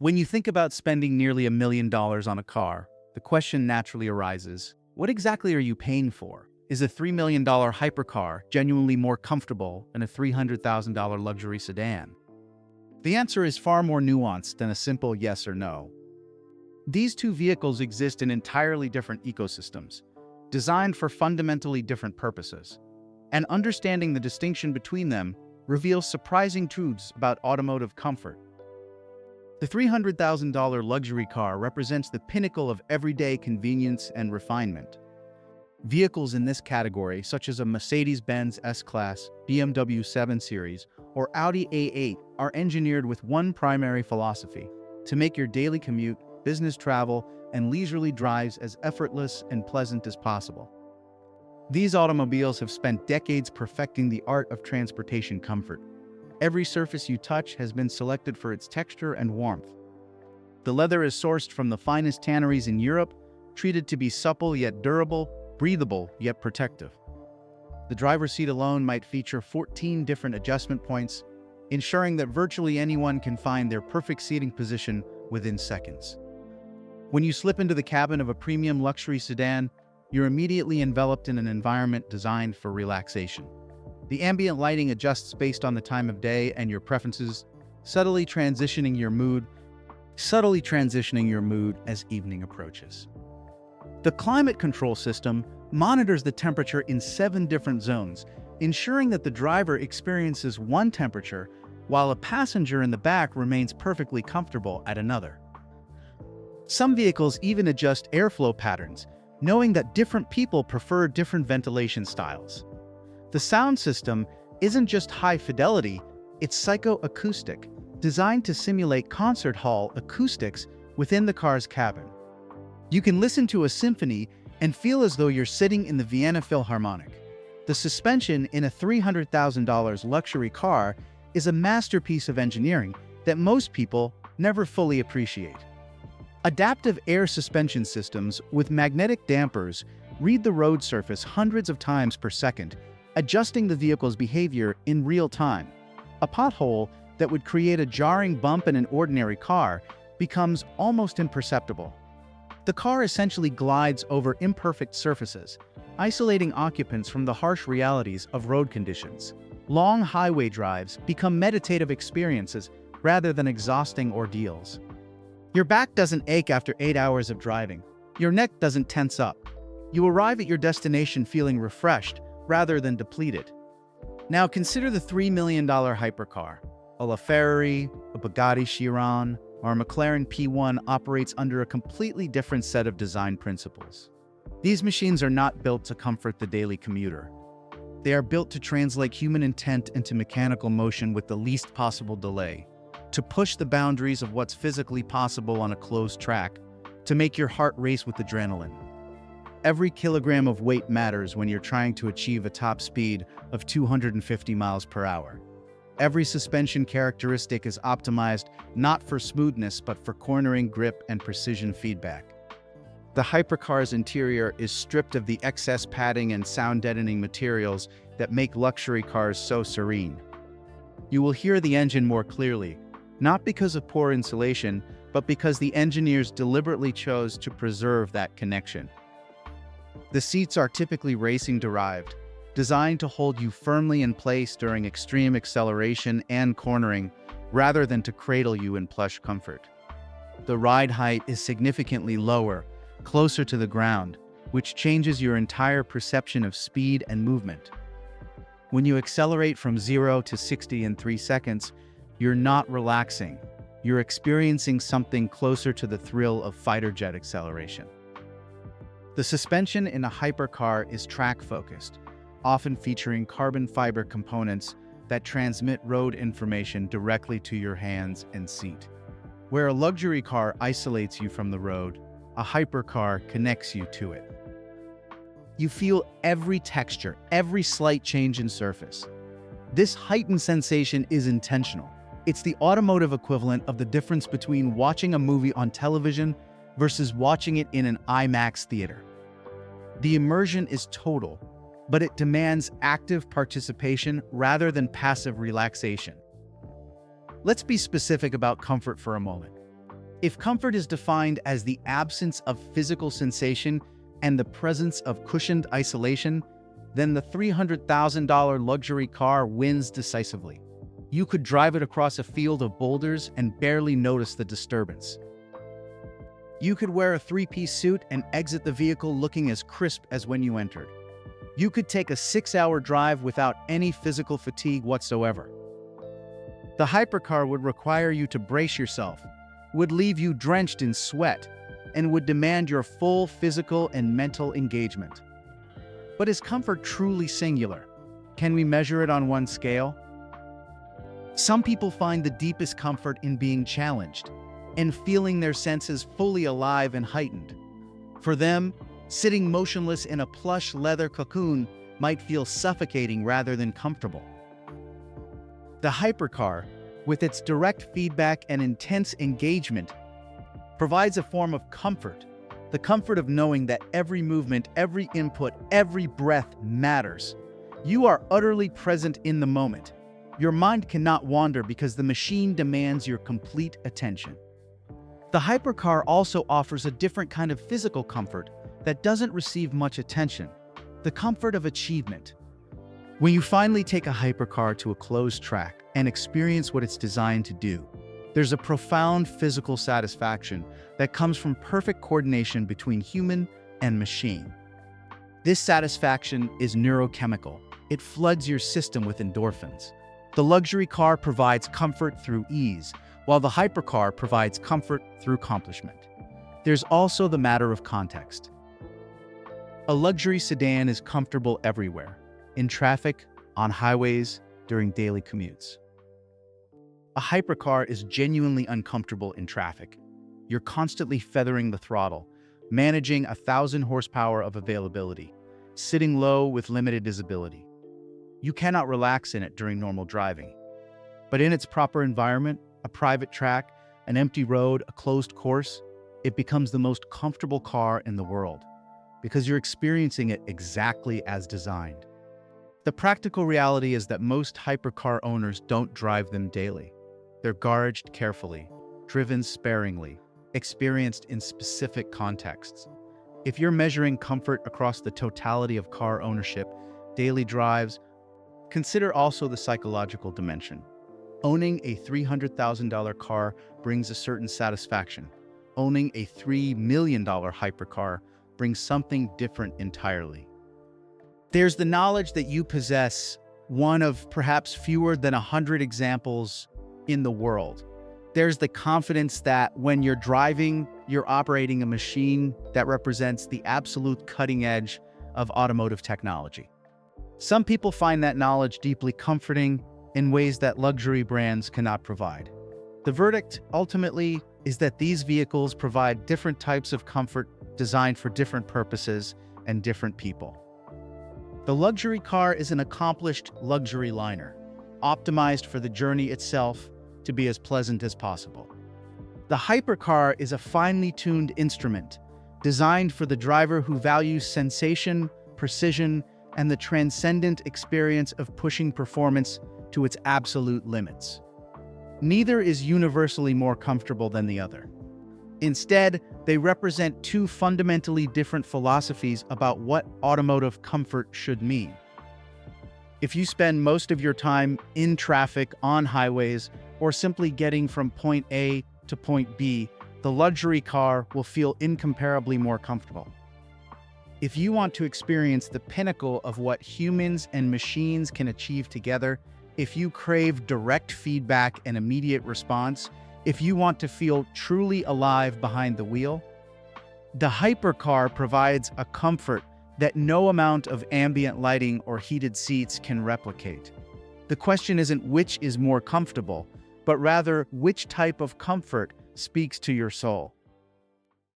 When you think about spending nearly $1 million on a car, the question naturally arises, what exactly are you paying for? Is a $3 million hypercar genuinely more comfortable than a $300,000 luxury sedan? The answer is far more nuanced than a simple yes or no. These two vehicles exist in entirely different ecosystems, designed for fundamentally different purposes. And understanding the distinction between them reveals surprising truths about automotive comfort. The $300,000 luxury car represents the pinnacle of everyday convenience and refinement. Vehicles in this category, such as a Mercedes-Benz S-Class, BMW 7 Series, or Audi A8, are engineered with one primary philosophy: to make your daily commute, business travel, and leisurely drives as effortless and pleasant as possible. These automobiles have spent decades perfecting the art of transportation comfort. Every surface you touch has been selected for its texture and warmth. The leather is sourced from the finest tanneries in Europe, treated to be supple yet durable, breathable yet protective. The driver's seat alone might feature 14 different adjustment points, ensuring that virtually anyone can find their perfect seating position within seconds. When you slip into the cabin of a premium luxury sedan, you're immediately enveloped in an environment designed for relaxation. The ambient lighting adjusts based on the time of day and your preferences, subtly transitioning your mood as evening approaches. The climate control system monitors the temperature in 7 different zones, ensuring that the driver experiences one temperature while a passenger in the back remains perfectly comfortable at another. Some vehicles even adjust airflow patterns, knowing that different people prefer different ventilation styles. The sound system isn't just high fidelity, it's psychoacoustic, designed to simulate concert hall acoustics within the car's cabin. You can listen to a symphony and feel as though you're sitting in the Vienna Philharmonic. The suspension in a $300,000 luxury car is a masterpiece of engineering that most people never fully appreciate. Adaptive air suspension systems with magnetic dampers read the road surface hundreds of times per second, adjusting the vehicle's behavior in real time. A pothole that would create a jarring bump in an ordinary car becomes almost imperceptible. The car essentially glides over imperfect surfaces, isolating occupants from the harsh realities of road conditions. Long highway drives become meditative experiences rather than exhausting ordeals. Your back doesn't ache after 8 hours of driving. Your neck doesn't tense up. You arrive at your destination feeling refreshed rather than depleted. Now consider the $3 million hypercar. A LaFerrari, a Bugatti Chiron, or a McLaren P1 operates under a completely different set of design principles. These machines are not built to comfort the daily commuter. They are built to translate human intent into mechanical motion with the least possible delay, to push the boundaries of what's physically possible on a closed track, to make your heart race with adrenaline. Every kilogram of weight matters when you're trying to achieve a top speed of 250 miles per hour. Every suspension characteristic is optimized not for smoothness but for cornering, grip, and precision feedback. The hypercar's interior is stripped of the excess padding and sound-deadening materials that make luxury cars so serene. You will hear the engine more clearly, not because of poor insulation, but because the engineers deliberately chose to preserve that connection. The seats are typically racing-derived, designed to hold you firmly in place during extreme acceleration and cornering, rather than to cradle you in plush comfort. The ride height is significantly lower, closer to the ground, which changes your entire perception of speed and movement. When you accelerate from 0 to 60 in 3 seconds, you're not relaxing. You're experiencing something closer to the thrill of fighter jet acceleration. The suspension in a hypercar is track-focused, often featuring carbon fiber components that transmit road information directly to your hands and seat. Where a luxury car isolates you from the road, a hypercar connects you to it. You feel every texture, every slight change in surface. This heightened sensation is intentional. It's the automotive equivalent of the difference between watching a movie on television versus watching it in an IMAX theater. The immersion is total, but it demands active participation rather than passive relaxation. Let's be specific about comfort for a moment. If comfort is defined as the absence of physical sensation and the presence of cushioned isolation, then the $300,000 luxury car wins decisively. You could drive it across a field of boulders and barely notice the disturbance. You could wear a three-piece suit and exit the vehicle looking as crisp as when you entered. You could take a 6-hour drive without any physical fatigue whatsoever. The hypercar would require you to brace yourself, would leave you drenched in sweat, and would demand your full physical and mental engagement. But is comfort truly singular? Can we measure it on one scale? Some people find the deepest comfort in being challenged and feeling their senses fully alive and heightened. For them, sitting motionless in a plush leather cocoon might feel suffocating rather than comfortable. The hypercar, with its direct feedback and intense engagement, provides a form of comfort, the comfort of knowing that every movement, every input, every breath matters. You are utterly present in the moment. Your mind cannot wander because the machine demands your complete attention. The hypercar also offers a different kind of physical comfort that doesn't receive much attention, the comfort of achievement. When you finally take a hypercar to a closed track and experience what it's designed to do, there's a profound physical satisfaction that comes from perfect coordination between human and machine. This satisfaction is neurochemical. It floods your system with endorphins. The luxury car provides comfort through ease, while the hypercar provides comfort through accomplishment. There's also the matter of context. A luxury sedan is comfortable everywhere, in traffic, on highways, during daily commutes. A hypercar is genuinely uncomfortable in traffic. You're constantly feathering the throttle, managing 1,000 horsepower of availability, sitting low with limited visibility. You cannot relax in it during normal driving. But in its proper environment, a private track, an empty road, a closed course, it becomes the most comfortable car in the world because you're experiencing it exactly as designed. The practical reality is that most hypercar owners don't drive them daily. They're garaged carefully, driven sparingly, experienced in specific contexts. If you're measuring comfort across the totality of car ownership, daily drives, consider also the psychological dimension. Owning a $300,000 car brings a certain satisfaction. Owning a $3 million hypercar brings something different entirely. There's the knowledge that you possess one of perhaps fewer than 100 examples in the world. There's the confidence that when you're driving, you're operating a machine that represents the absolute cutting edge of automotive technology. Some people find that knowledge deeply comforting in ways that luxury brands cannot provide. The verdict, ultimately, is that these vehicles provide different types of comfort designed for different purposes and different people. The luxury car is an accomplished luxury liner, optimized for the journey itself to be as pleasant as possible. The hypercar is a finely tuned instrument designed for the driver who values sensation, precision, and the transcendent experience of pushing performance to its absolute limits. Neither is universally more comfortable than the other. Instead, they represent two fundamentally different philosophies about what automotive comfort should mean. If you spend most of your time in traffic, on highways, or simply getting from point A to point B, the luxury car will feel incomparably more comfortable. If you want to experience the pinnacle of what humans and machines can achieve together, if you crave direct feedback and immediate response, if you want to feel truly alive behind the wheel, the hypercar provides a comfort that no amount of ambient lighting or heated seats can replicate. The question isn't which is more comfortable, but rather which type of comfort speaks to your soul.